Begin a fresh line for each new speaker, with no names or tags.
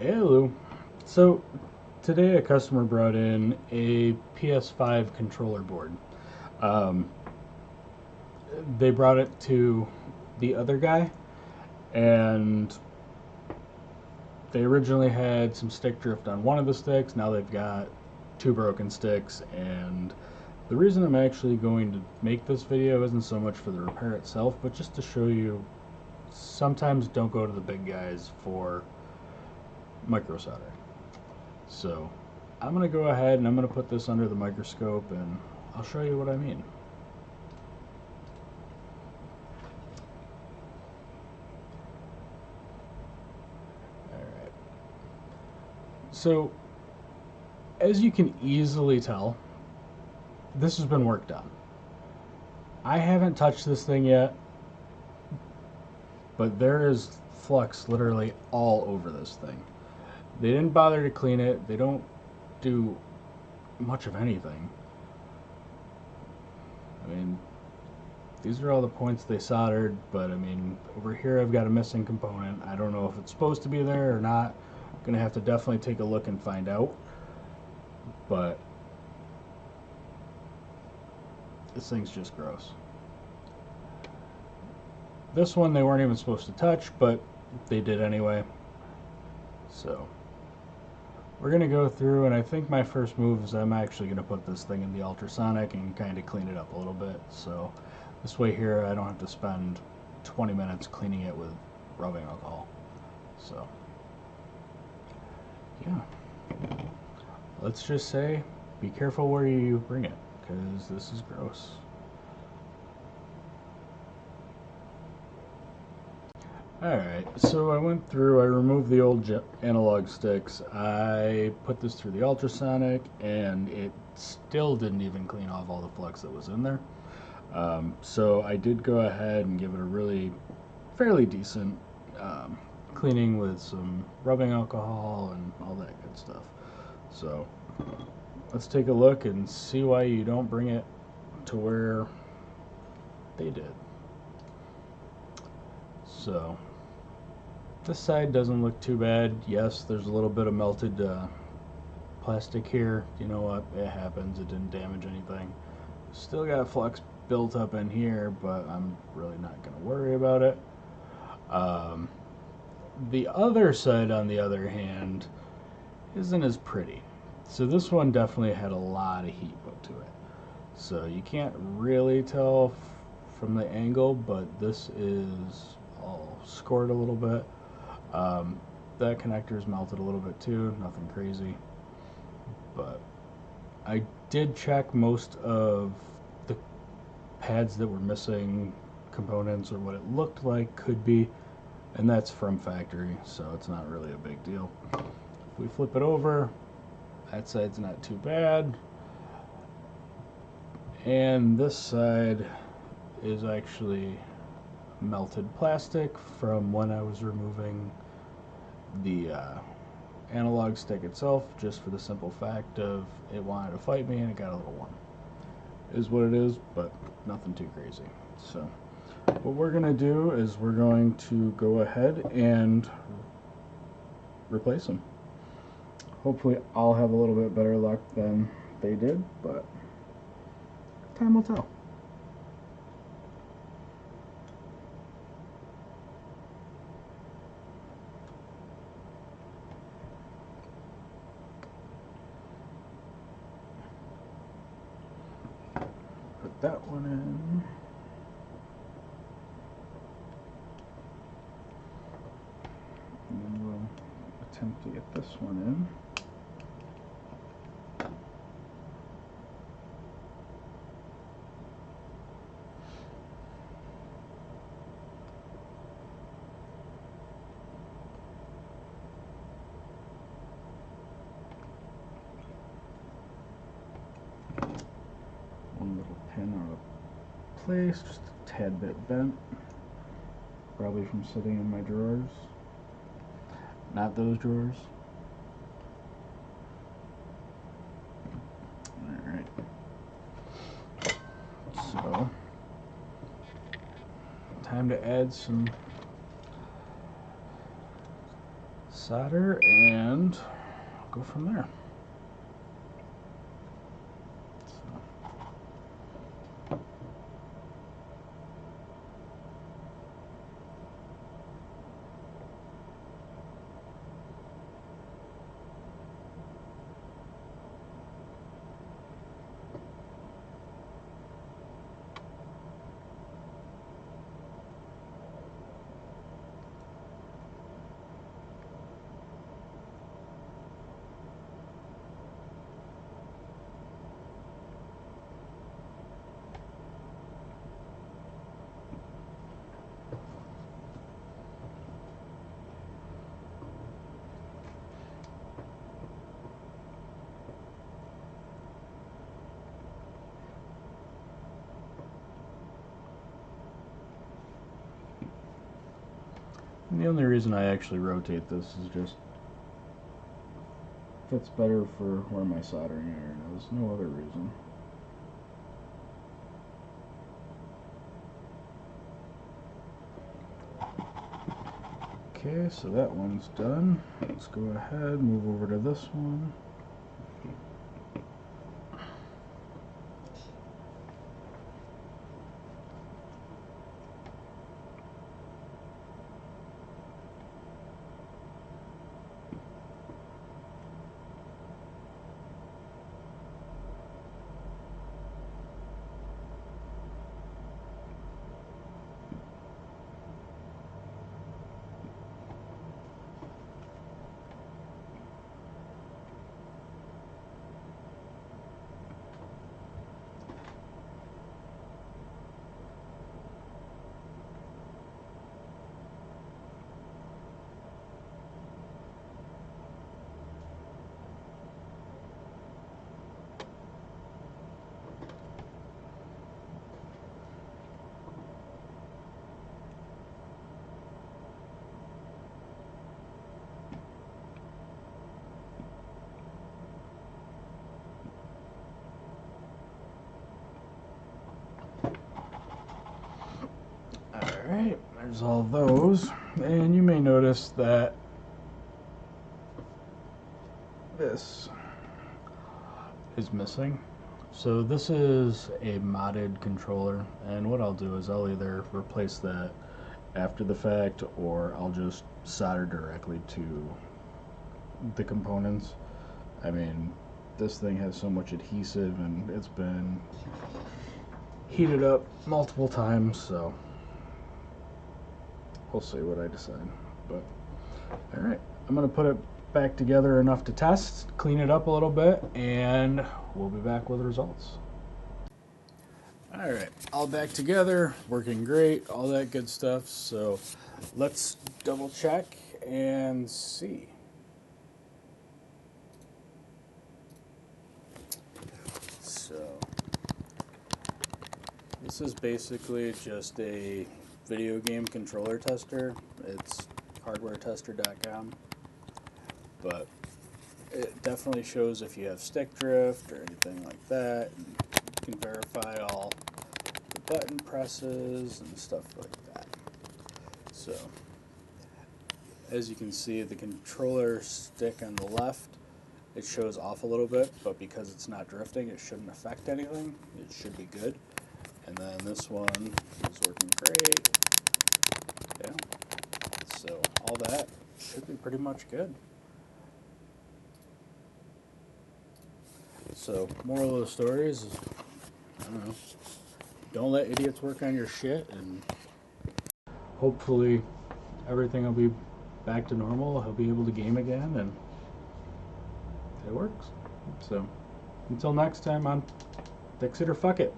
Hello. So today a customer brought in a PS5 controller board. Um, they brought it to the other guy, and they originally had some stick drift on one of the sticks. Now they've got two broken sticks, and the reason I'm actually going to make this video isn't so much for the repair itself, but just to show you sometimes don't go to the big guys for micro solder. So I'm going to go ahead and I'm going to put this under the microscope and I'll show you what I mean. Alright. So as you can easily tell, this has been worked on. I haven't touched this thing yet, but there is flux literally all over this thing. They didn't bother to clean it. They don't do much of anything. I mean, these are all the points they soldered, but I mean, over here I've got a missing component. I don't know if it's supposed to be there or not. I'm gonna have to definitely take a look and find out. But this thing's just gross. This one they weren't even supposed to touch, but they did anyway. So we're gonna go through, and I think my first move is I'm actually gonna put this thing in the ultrasonic and kind of clean it up a little bit. So this way here I don't have to spend 20 minutes cleaning it with rubbing alcohol. So yeah, let's just say be careful where you bring it, because this is gross. Alright, so I went through, I removed the old analog sticks, I put this through the ultrasonic, and it still didn't even clean off all the flux that was in there. So I did go ahead and give it a really fairly decent cleaning with some rubbing alcohol and all that good stuff. So let's take a look and see why you don't bring it to where they did. So this side doesn't look too bad. Yes, there's a little bit of melted plastic here. You know what? It happens. It didn't damage anything. Still got flux built up in here, but I'm really not going to worry about it. The other side, on the other hand, isn't as pretty. So this one definitely had a lot of heat put to it. So you can't really tell from the angle, but this is all scored a little bit. That connector's melted a little bit too, nothing crazy. But I did check most of the pads that were missing components, or what it looked like could be, and that's from factory, so it's not really a big deal. If we flip it over, that side's not too bad. And this side is actually melted plastic from when I was removing the analog stick itself, just for the simple fact of it wanted to fight me and it got a little warm. Is what it is, but nothing too crazy. So what we're going to do is we're going to go ahead and replace them. Hopefully I'll have a little bit better luck than they did, but time will tell. Put that one in. And then we'll attempt to get this one in. One little pin out of place, just a tad bit bent, probably from sitting in my drawers. Not those drawers. Alright. So, time to add some solder and go from there. And the only reason I actually rotate this is just fits better for where my soldering iron is, no other reason. Okay, so that one's done. Let's go ahead, move over to this one. Alright, there's all those, and you may notice that this is missing. So this is a modded controller, and what I'll do is I'll either replace that after the fact, or I'll just solder directly to the components. I mean, this thing has so much adhesive, and it's been heated up multiple times, so we'll see what I decide. But alright, I'm going to put it back together enough to test, clean it up a little bit, and we'll be back with results. Alright, all back together, working great, all that good stuff. So let's double check and see. So this is basically just a video game controller tester. It's hardwaretester.com, but it definitely shows if you have stick drift or anything like that. And you can verify all the button presses and stuff like that. So as you can see, the controller stick on the left, it shows off a little bit, but because it's not drifting, it shouldn't affect anything. It should be good. And then this one is working great. Yeah. So all that should be pretty much good. So moral of the story is, I don't know, don't let idiots work on your shit, and hopefully everything will be back to normal. He'll be able to game again, and it works. So until next time on Fix It or Fuck It.